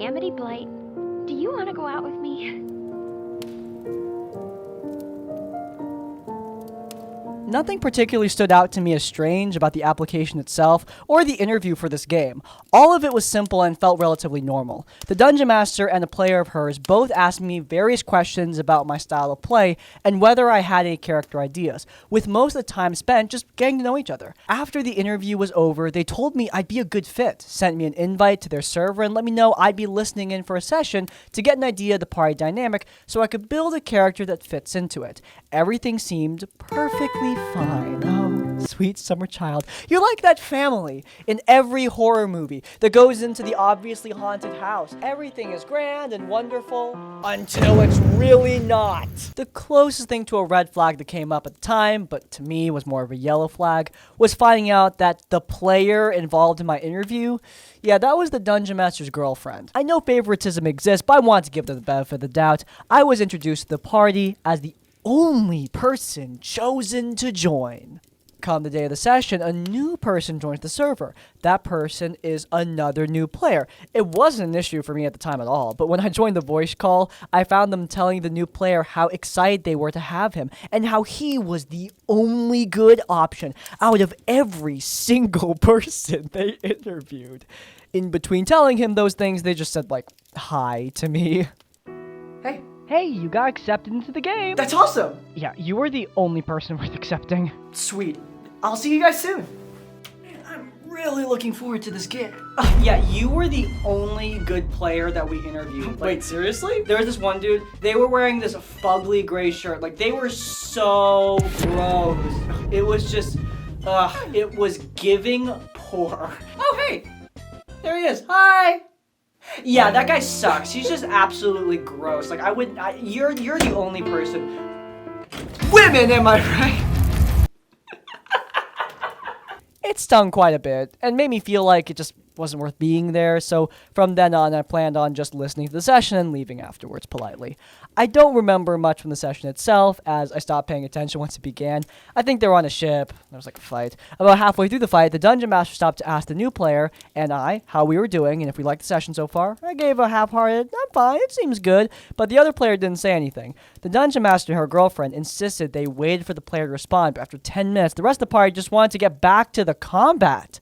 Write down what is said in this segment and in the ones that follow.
Amity Blight. Do you want to go out with me? Nothing particularly stood out to me as strange about the application itself or the interview for this game. All of it was simple and felt relatively normal. The Dungeon Master and a player of hers both asked me various questions about my style of play and whether I had any character ideas, with most of the time spent just getting to know each other. After the interview was over, they told me I'd be a good fit, sent me an invite to their server, and let me know I'd be listening in for a session to get an idea of the party dynamic so I could build a character that fits into it. Everything seemed perfectly fine. Oh, sweet summer child. You're like that family in every horror movie that goes into the obviously haunted house. Everything is grand and wonderful until it's really not. The closest thing to a red flag that came up at the time, but to me was more of a yellow flag, was finding out that the player involved in my interview, yeah, that was the Dungeon Master's girlfriend. I know favoritism exists, but I want to give them the benefit of the doubt. I was introduced to the party as the only person chosen to join. Come the day of the session, a new person joins the server. That person is another new player. It wasn't an issue for me at the time at all, but when I joined the voice call, I found them telling the new player how excited they were to have him and how he was the only good option out of every single person they interviewed. In between telling him those things, they just said, like, hi to me. Hey, you got accepted into the game. That's awesome. Yeah, you were the only person worth accepting. Sweet. I'll see you guys soon. Man, I'm really looking forward to this game. Yeah, you were the only good player that we interviewed. Wait, seriously? There was this one dude, they were wearing this fugly gray shirt. Like, they were so gross. It was just, it was giving poor. Oh, hey, there he is. Hi. Yeah, that guy sucks. He's just absolutely gross. Like, you're the only person. Women, am I right? It stung quite a bit, and made me feel like it just wasn't worth being there, so from then on I planned on just listening to the session and leaving afterwards politely. I don't remember much from the session itself, as I stopped paying attention once it began. I think they were on a ship. There was like a fight. About halfway through the fight, the Dungeon Master stopped to ask the new player and I how we were doing and if we liked the session so far. I gave a half-hearted, I'm fine, it seems good, but the other player didn't say anything. The Dungeon Master and her girlfriend insisted they waited for the player to respond, but after 10 minutes, the rest of the party just wanted to get back to the combat.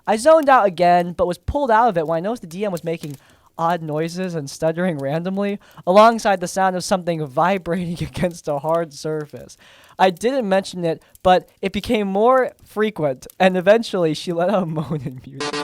I zoned out again, but was pulled out of it when I noticed the DM was making odd noises and stuttering randomly, alongside the sound of something vibrating against a hard surface. I didn't mention it, but it became more frequent, and eventually she let out a moan and music.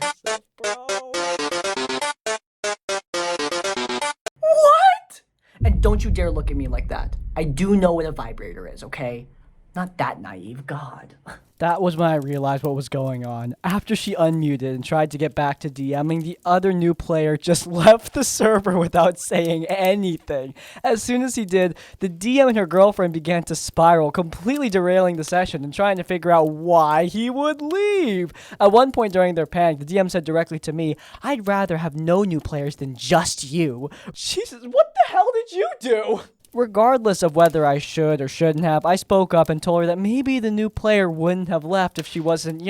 What? And don't you dare look at me like that. I do know what a vibrator is, okay? Not that naive, God. That was when I realized what was going on. After she unmuted and tried to get back to DMing, the other new player just left the server without saying anything. As soon as he did, the DM and her girlfriend began to spiral, completely derailing the session and trying to figure out why he would leave. At one point during their panic, the DM said directly to me, "I'd rather have no new players than just you." Jesus, what the hell did you do? Regardless of whether I should or shouldn't have, I spoke up and told her that maybe the new player wouldn't have left if she wasn't,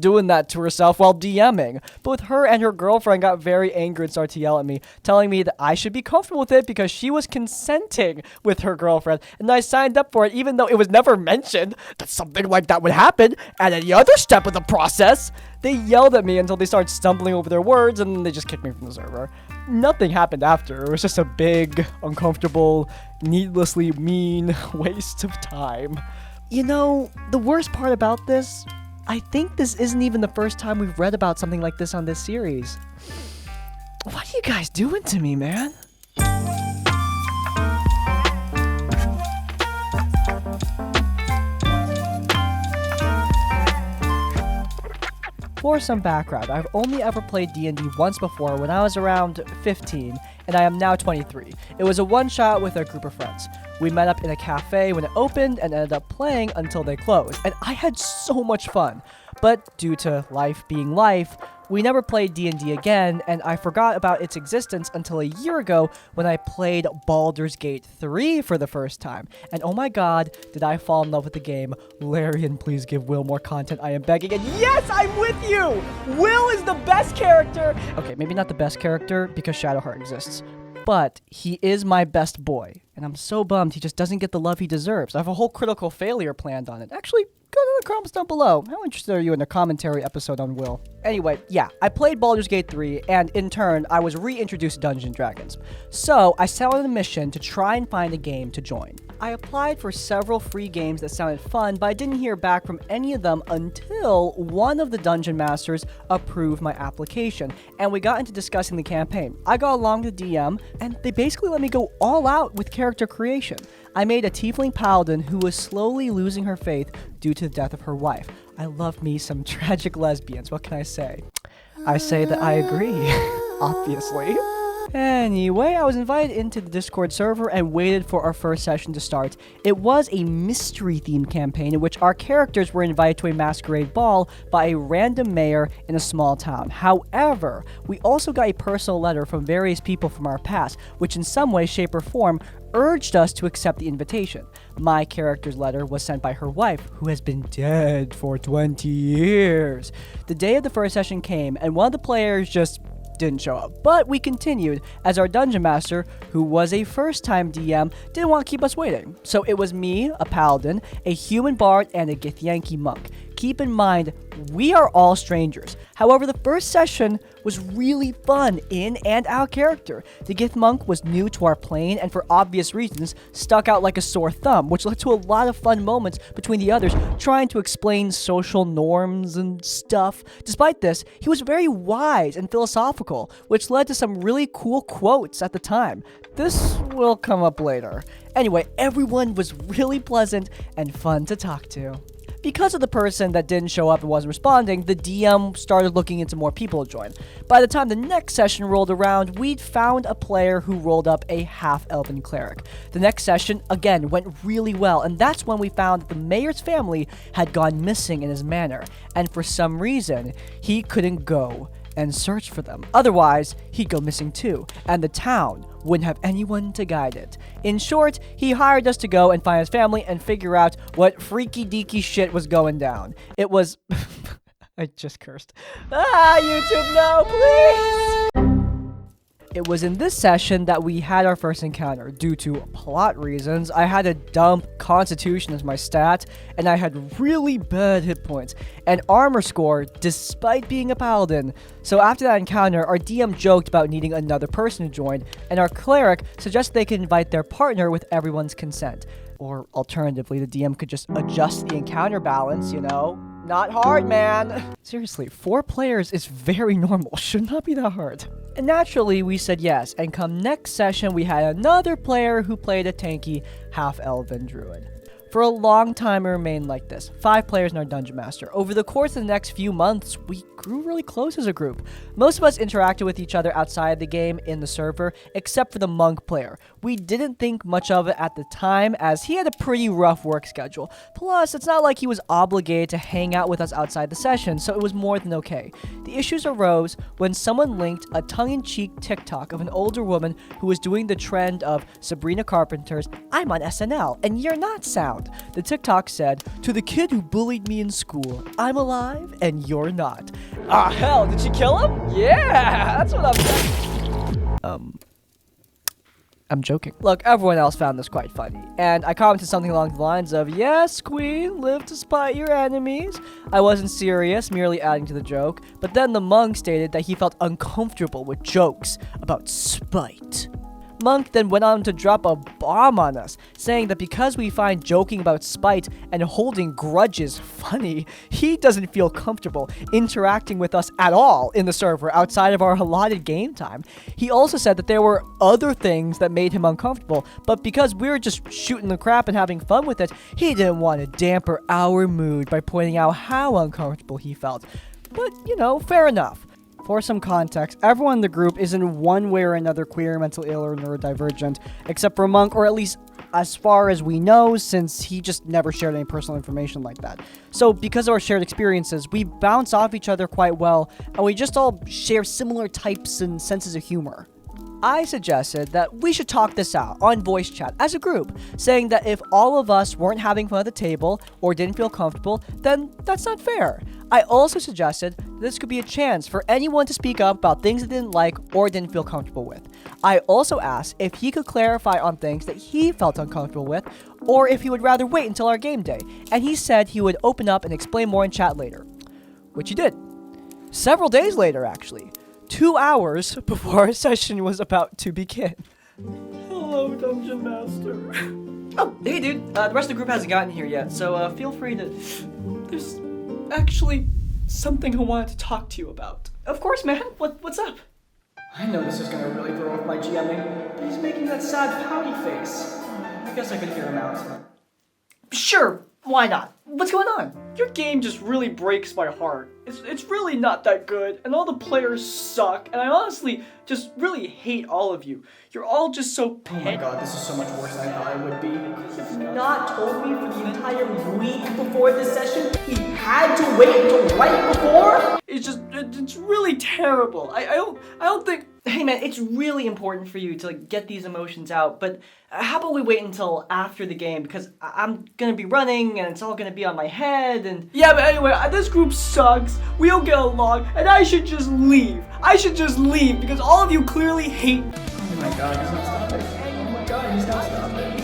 doing that to herself while DMing. Both her and her girlfriend got very angry and started to yell at me, telling me that I should be comfortable with it because she was consenting with her girlfriend, and I signed up for it even though it was never mentioned that something like that would happen at any other step of the process. They yelled at me until they started stumbling over their words, and then they just kicked me from the server. Nothing happened after. It was just a big, uncomfortable, needlessly mean waste of time. The worst part about this, I think this isn't even the first time we've read about something like this on this series. What are you guys doing to me, man? For some background, I've only ever played D&D once before when I was around 15, and I am now 23. It was a one-shot with a group of friends. We met up in a cafe when it opened and ended up playing until they closed, and I had so much fun. But due to life being life, We never played D&D again, and I forgot about its existence until a year ago when I played Baldur's Gate 3 for the first time. And oh my god, did I fall in love with the game. Larian, please give Will more content, I am begging. And yes, I'm with you! Will is the best character! Okay, maybe not the best character, because Shadowheart exists. But he is my best boy, and I'm so bummed he just doesn't get the love he deserves. I have a whole critical failure planned on it. Actually, go to the comments down below. How interested are you in a commentary episode on Will? Anyway, yeah, I played Baldur's Gate 3, and in turn, I was reintroduced to Dungeons & Dragons. So, I set on a mission to try and find a game to join. I applied for several free games that sounded fun, but I didn't hear back from any of them until one of the Dungeon Masters approved my application, and we got into discussing the campaign. I got along with the DM, and they basically let me go all out with character creation. I made a tiefling paladin who was slowly losing her faith due to the death of her wife. I love me some tragic lesbians, what can I say? I say that I agree, obviously. Anyway, I was invited into the Discord server and waited for our first session to start. It was a mystery-themed campaign in which our characters were invited to a masquerade ball by a random mayor in a small town. However, we also got a personal letter from various people from our past, which in some way, shape, or form urged us to accept the invitation. My character's letter was sent by her wife, who has been dead for 20 years. The day of the first session came, and one of the players just didn't show up. But we continued, as our Dungeon Master, who was a first-time DM, didn't want to keep us waiting. So it was me, a paladin, a human bard, and a Githyanki monk. Keep in mind, we are all strangers. However, the first session was really fun in and out character. The Gith monk was new to our plane and for obvious reasons stuck out like a sore thumb, which led to a lot of fun moments between the others trying to explain social norms and stuff. Despite this, he was very wise and philosophical, which led to some really cool quotes at the time. This will come up later. Anyway, everyone was really pleasant and fun to talk to. Because of the person that didn't show up and wasn't responding, the DM started looking into more people to join. By the time the next session rolled around, we'd found a player who rolled up a half-elven cleric. The next session, again, went really well, and that's when we found that the mayor's family had gone missing in his manor, and for some reason, he couldn't go and search for them. Otherwise, he'd go missing too, and the town wouldn't have anyone to guide it. In short, he hired us to go and find his family and figure out what freaky deaky shit was going down. It was... I just cursed. YouTube, no, please! It was in this session that we had our first encounter. Due to plot reasons, I had to dump Constitution as my stat, and I had really bad hit points and armor score despite being a paladin. So after that encounter, our DM joked about needing another person to join, and our cleric suggested they could invite their partner with everyone's consent. Or alternatively, the DM could just adjust the encounter balance, you know? Not hard, man! Seriously, 4 players is very normal. Should not be that hard. And naturally, we said yes, and come next session, we had another player who played a tanky half-elven druid. For a long time, it remained like this. 5 players in our Dungeon Master. Over the course of the next few months, we grew really close as a group. Most of us interacted with each other outside the game in the server, except for the monk player. We didn't think much of it at the time, as he had a pretty rough work schedule. Plus, it's not like he was obligated to hang out with us outside the session, so it was more than okay. The issues arose when someone linked a tongue-in-cheek TikTok of an older woman who was doing the trend of Sabrina Carpenter's "I'm on SNL, and you're not" sound. The TikTok said, "To the kid who bullied me in school, I'm alive and you're not." Ah, hell, did she kill him? Yeah, that's what I'm saying. I'm joking. Look, everyone else found this quite funny, and I commented something along the lines of, "Yes, queen, live to spite your enemies." I wasn't serious, merely adding to the joke, but then the monk stated that he felt uncomfortable with jokes about spite. Monk then went on to drop a bomb on us, saying that because we find joking about spite and holding grudges funny, he doesn't feel comfortable interacting with us at all in the server outside of our allotted game time. He also said that there were other things that made him uncomfortable, but because we were just shooting the crap and having fun with it, he didn't want to damper our mood by pointing out how uncomfortable he felt. But, you know, fair enough. For some context, everyone in the group is in one way or another queer, mental ill, or neurodivergent, except for Monk, or at least as far as we know, since he just never shared any personal information like that. So because of our shared experiences, we bounce off each other quite well, and we just all share similar types and senses of humor. I suggested that we should talk this out on voice chat as a group, saying that if all of us weren't having fun at the table or didn't feel comfortable, then that's not fair. I also suggested this could be a chance for anyone to speak up about things they didn't like or didn't feel comfortable with. I also asked if he could clarify on things that he felt uncomfortable with, or if he would rather wait until our game day, and he said he would open up and explain more in chat later. Which he did. Several days later, actually. 2 hours before our session was about to begin. Hello, Dungeon Master. Oh, hey dude. The rest of the group hasn't gotten here yet, so feel free to... There's actually something I wanted to talk to you about. Of course, man. What's up? I know this is gonna really throw off my GMing, but he's making that sad pouty face. I guess I could hear him out. Sure, why not? What's going on? Your game just really breaks my heart. It's really not that good, and all the players suck, and I honestly just really hate all of you. You're all just so petty. Oh my god, this is so much worse than I thought it would be. You've not told me for the entire week before this session? He had to wait until right before? It's really terrible. I don't think... Hey man, it's really important for you to like get these emotions out, but how about we wait until after the game, because I'm gonna be running and it's all gonna be on my head and... Yeah, but anyway, this group sucks, we don't get along, and I should just leave. I should just leave because all of you clearly hate... Oh my god, he's not stopping. Oh my god, he's not stopping.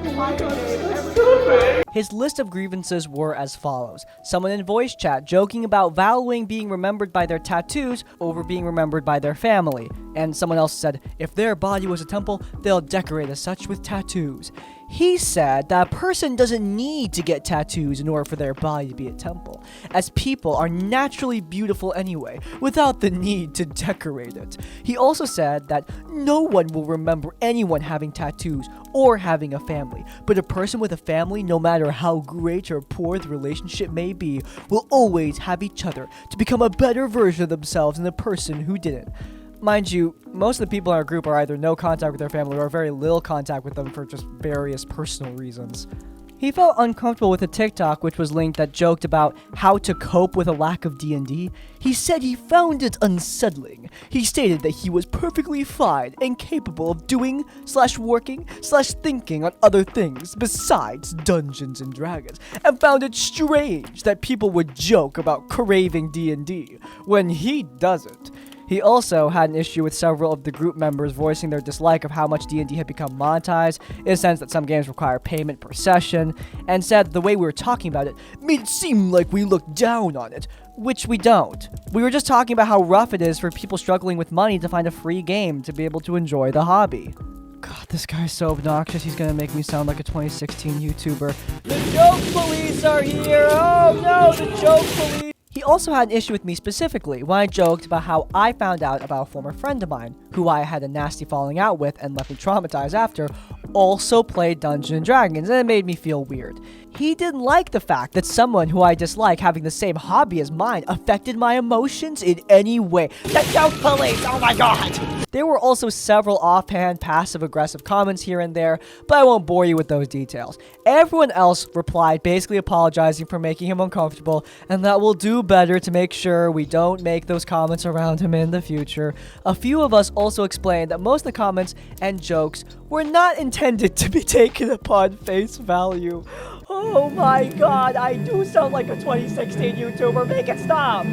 Oh my god, he's not stopping. His list of grievances were as follows. Someone in voice chat joking about valuing being remembered by their tattoos over being remembered by their family. And someone else said, if their body was a temple, they'll decorate as such with tattoos. He said that a person doesn't need to get tattoos in order for their body to be a temple, as people are naturally beautiful anyway, without the need to decorate it. He also said that no one will remember anyone having tattoos or having a family, but a person with a family, no matter how great or poor the relationship may be, will always have each other to become a better version of themselves than the person who didn't. Mind you, most of the people in our group are either no contact with their family or very little contact with them for just various personal reasons. He felt uncomfortable with a TikTok which was linked that joked about how to cope with a lack of D&D. He said he found it unsettling. He stated that he was perfectly fine and capable of doing/working/thinking on other things besides Dungeons and Dragons, and found it strange that people would joke about craving D&D when he doesn't. He also had an issue with several of the group members voicing their dislike of how much D&D had become monetized, in the sense that some games require payment per session, and said the way we were talking about it made it seem like we looked down on it, which we don't. We were just talking about how rough it is for people struggling with money to find a free game to be able to enjoy the hobby. God, this guy's so obnoxious, he's gonna make me sound like a 2016 YouTuber. The joke police are here! Oh no, the joke police! He also had an issue with me specifically when I joked about how I found out about a former friend of mine, who I had a nasty falling out with and left me traumatized after, also played Dungeons & Dragons, and it made me feel weird. He didn't like the fact that someone who I dislike having the same hobby as mine affected my emotions in any way. The joke police! Oh my god! There were also several offhand, passive-aggressive comments here and there, but I won't bore you with those details. Everyone else replied basically apologizing for making him uncomfortable, and that we'll do better to make sure we don't make those comments around him in the future. A few of us also explained that most of the comments and jokes were not intended to be taken upon face value. Oh my god, I do sound like a 2016 YouTuber, make it stop!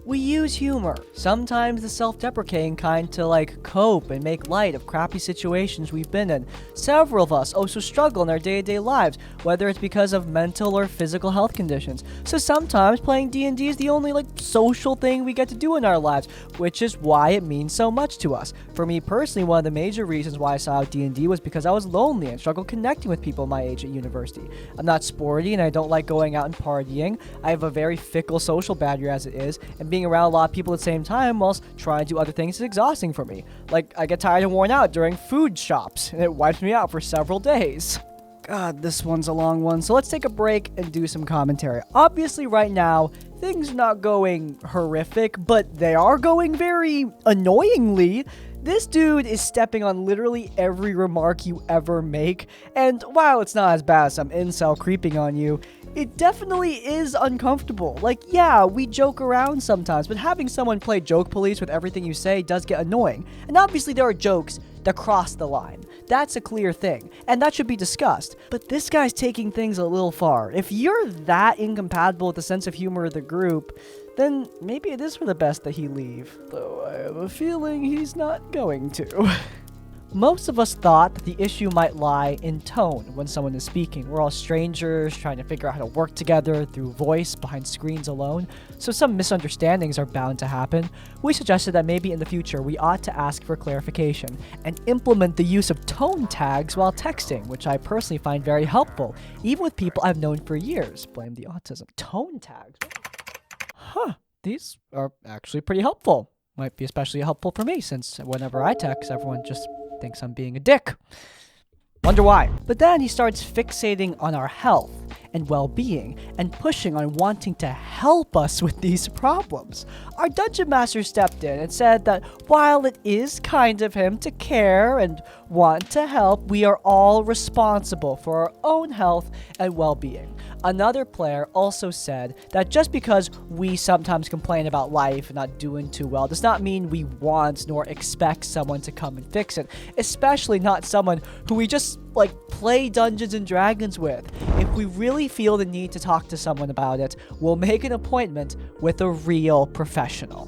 We use humor, sometimes the self-deprecating kind, to like cope and make light of crappy situations we've been in. Several of us also struggle in our day-to-day lives, whether it's because of mental or physical health conditions. So sometimes playing D&D is the only like social thing we get to do in our lives, which is why it means so much to us. For me personally, one of the major reasons why I sought out D&D was because I was lonely and struggled connecting with people my age at university. I'm not sporty and I don't like going out and partying. I have a very fickle social battery as it is, and being around a lot of people at the same time whilst trying to do other things is exhausting for me. Like, I get tired and worn out during food shops, and it wipes me out for several days. God, this one's a long one, so let's take a break and do some commentary. Obviously, right now, things are not going horrific, but they are going very annoyingly. This dude is stepping on literally every remark you ever make, and while it's not as bad as some incel creeping on you, it definitely is uncomfortable. Like, yeah, we joke around sometimes, but having someone play joke police with everything you say does get annoying. And obviously there are jokes that cross the line. That's a clear thing, and that should be discussed. But this guy's taking things a little far. If you're that incompatible with the sense of humor of the group, then maybe it is for the best that he leave. Though I have a feeling he's not going to. Most of us thought that the issue might lie in tone when someone is speaking. We're all strangers trying to figure out how to work together through voice behind screens alone, so some misunderstandings are bound to happen. We suggested that maybe in the future we ought to ask for clarification and implement the use of tone tags while texting, which I personally find very helpful, even with people I've known for years. Blame the autism. Tone tags? Huh, these are actually pretty helpful. Might be especially helpful for me, since whenever I text, everyone just thinks I'm being a dick. Wonder why. But then he starts fixating on our health and well-being and pushing on wanting to help us with these problems. Our dungeon master stepped in and said that while it is kind of him to care and want to help, we are all responsible for our own health and well-being. Another player also said that just because we sometimes complain about life and not doing too well does not mean we want nor expect someone to come and fix it, especially not someone who we just play Dungeons and Dragons with. If we really feel the need to talk to someone about it, we'll make an appointment with a real professional.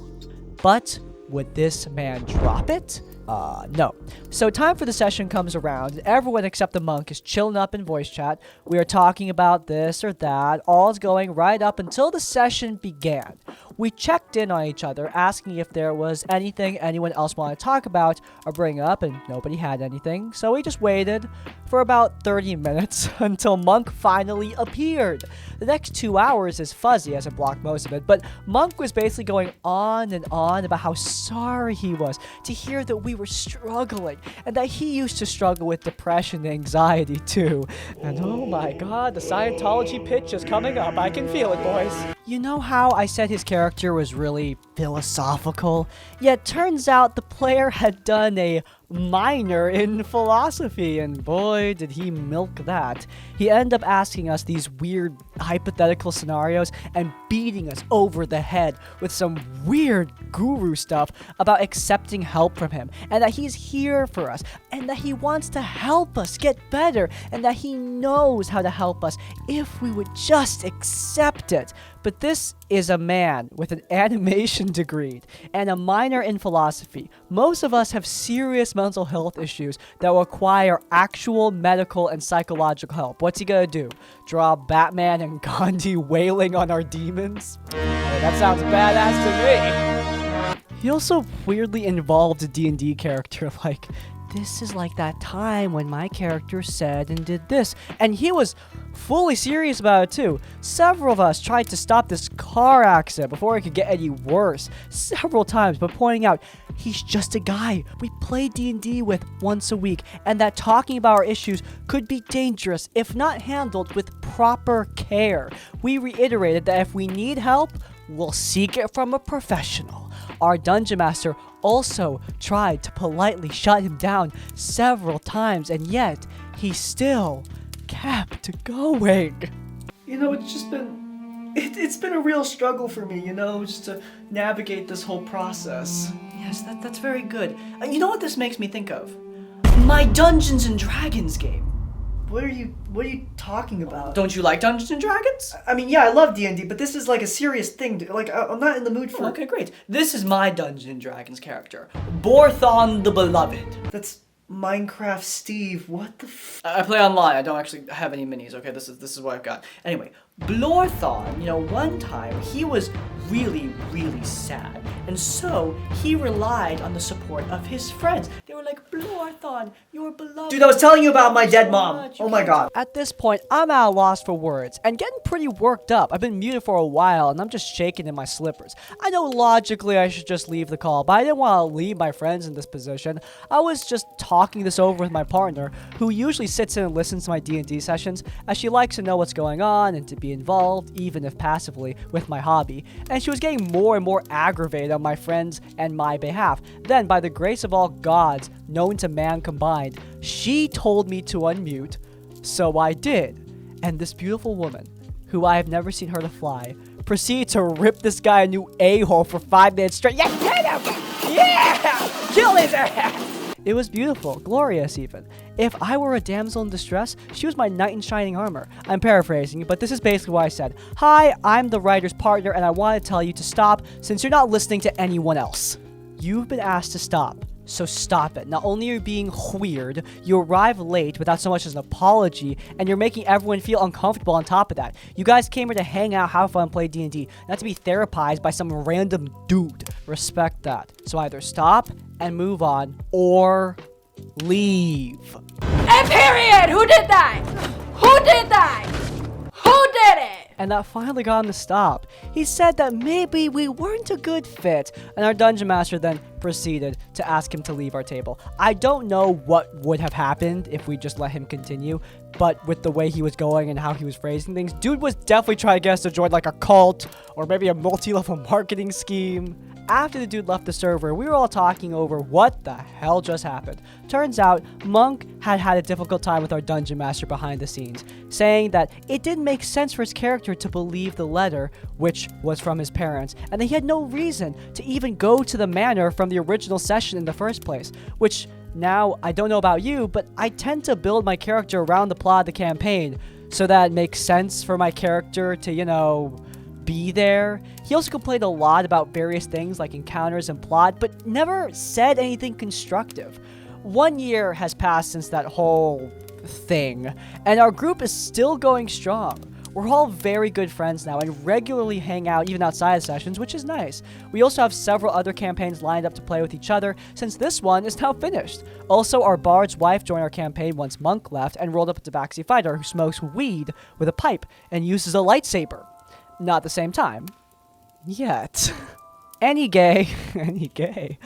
But would this man drop it? No. So time for the session comes around, and everyone except the monk is chilling up in voice chat. We are talking about this or that, all's going right up until the session began. We checked in on each other, asking if there was anything anyone else wanted to talk about or bring up, and nobody had anything, so we just waited for about 30 minutes until Monk finally appeared. The next 2 hours is fuzzy as I blocked most of it, but Monk was basically going on and on about how sorry he was to hear that we were struggling, and that he used to struggle with depression and anxiety too. And oh my god, the Scientology pitch is coming up. I can feel it, boys. You know how I said his character was really philosophical? Yet turns out the player had done a minor in philosophy, and boy did he milk that. He ended up asking us these weird hypothetical scenarios and beating us over the head with some weird guru stuff about accepting help from him, and that he's here for us, and that he wants to help us get better, and that he knows how to help us if we would just accept it. But this is a man with an animation degree and a minor in philosophy. Most of us have serious mental health issues that require actual medical and psychological help. What's he gonna do? Draw Batman and Gandhi wailing on our demons? Hey, that sounds badass to me. He also weirdly involved a D&D character, like, this is like that time when my character said and did this. And he was fully serious about it too. Several of us tried to stop this car accident before it could get any worse several times, but pointing out he's just a guy we play D&D with once a week, and that talking about our issues could be dangerous if not handled with proper care. We reiterated that if we need help, we'll seek it from a professional. Our dungeon master also tried to politely shut him down several times, and yet he still kept going. You know, it's just been... It's been a real struggle for me, you know, just to navigate this whole process. Yes, that's very good. You know what this makes me think of? My Dungeons and Dragons game. What are you talking about? Don't you like Dungeons and Dragons? I mean, yeah, I love D&D, but this is like a serious thing. Like, I'm not in the mood for... Okay, great. This is my Dungeons and Dragons character. Borthon the Beloved. That's Minecraft Steve. What the I play online. I don't actually have any minis, okay? This is what I've got. Anyway, Blorthon, one time he was really, really sad. And so he relied on the support of his friends. They were like, Blorthon, you're beloved. Dude, I was telling you about my dead mom. Oh my god. At this point, I'm at a loss for words and getting pretty worked up. I've been muted for a while and I'm just shaking in my slippers. I know logically I should just leave the call, but I didn't want to leave my friends in this position. I was just talking this over with my partner, who usually sits in and listens to my D&D sessions, as she likes to know what's going on and to be involved, even if passively, with my hobby. And she was getting more and more aggravated on my friends and my behalf. Then, by the grace of all gods, known to man combined, she told me to unmute, so I did. And this beautiful woman, who I have never seen her to fly, proceeded to rip this guy a new a-hole for 5 minutes straight. Yeah, get him! Yeah! Kill his ass! It was beautiful, glorious even. If I were a damsel in distress, she was my knight in shining armor. I'm paraphrasing, but this is basically what I said. Hi, I'm the writer's partner, and I want to tell you to stop since you're not listening to anyone else. You've been asked to stop, so stop it. Not only are you being weird, you arrive late without so much as an apology, and you're making everyone feel uncomfortable on top of that. You guys came here to hang out, have fun, play D&D, not to be therapized by some random dude. Respect that. So either stop and move on, or leave. And period! Who did that? Who did that? Who did it? And that finally got him to stop. He said that maybe we weren't a good fit, and our dungeon master then proceeded to ask him to leave our table. I don't know what would have happened if we just let him continue, but with the way he was going and how he was phrasing things, dude was definitely trying to get us to join like a cult or maybe a multi-level marketing scheme. After the dude left the server, we were all talking over what the hell just happened. Turns out, Monk had a difficult time with our dungeon master behind the scenes, saying that it didn't make sense for his character to believe the letter, which was from his parents, and that he had no reason to even go to the manor from the original session in the first place, which now, I don't know about you, but I tend to build my character around the plot of the campaign, so that it makes sense for my character to, be there. He also complained a lot about various things like encounters and plot, but never said anything constructive. 1 year has passed since that whole thing, and our group is still going strong. We're all very good friends now and regularly hang out even outside of sessions, which is nice. We also have several other campaigns lined up to play with each other since this one is now finished. Also, our bard's wife joined our campaign once Monk left and rolled up a tabaxi fighter who smokes weed with a pipe and uses a lightsaber. Not at the same time. Yet. Any gay. Any gay.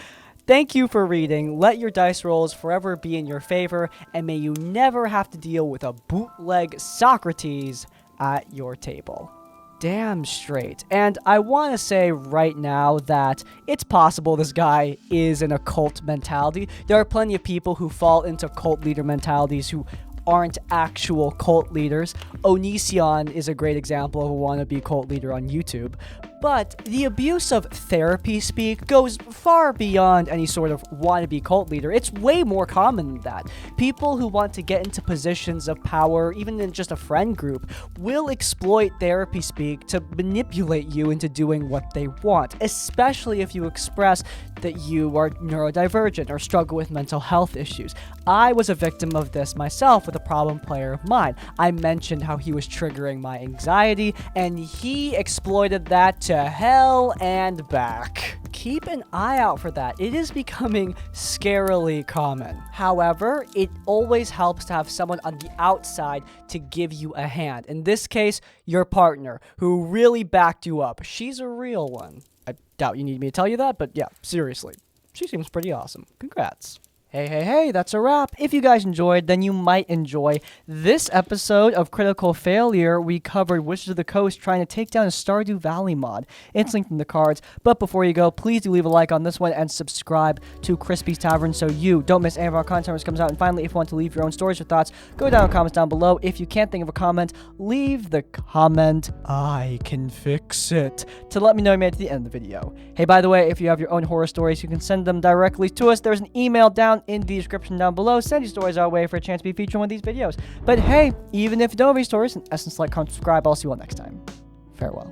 Thank you for reading. Let your dice rolls forever be in your favor, and may you never have to deal with a bootleg Socrates at your table. Damn straight. And I want to say right now that it's possible this guy is in a cult mentality. There are plenty of people who fall into cult leader mentalities who aren't actual cult leaders. Onision is a great example of a wannabe cult leader on YouTube. But the abuse of therapy speak goes far beyond any sort of wannabe cult leader. It's way more common than that. People who want to get into positions of power, even in just a friend group, will exploit therapy speak to manipulate you into doing what they want, especially if you express that you are neurodivergent or struggle with mental health issues. I was a victim of this myself with a problem player of mine. I mentioned how he was triggering my anxiety, and he exploited that to hell and back. Keep an eye out for that. It is becoming scarily common. However, it always helps to have someone on the outside to give you a hand. In this case, your partner, who really backed you up. She's a real one. I doubt you need me to tell you that, but yeah, seriously. She seems pretty awesome. Congrats. Hey, that's a wrap. If you guys enjoyed, then you might enjoy this episode of Critical Failure. We covered Wizards of the Coast trying to take down a Stardew Valley mod. It's linked in the cards. But before you go, please do leave a like on this one and subscribe to Crispy's Tavern so you don't miss any of our content when it comes out. And finally, if you want to leave your own stories or thoughts, go down in the comments down below. If you can't think of a comment, leave the comment. I can fix it. To let me know you made it to the end of the video. Hey, by the way, if you have your own horror stories, you can send them directly to us. There's an email down in the description down below. Send your stories our way for a chance to be featured in one of these videos. But hey, even if you don't have any stories, in essence, like, comment, subscribe. I'll see you all next time. Farewell.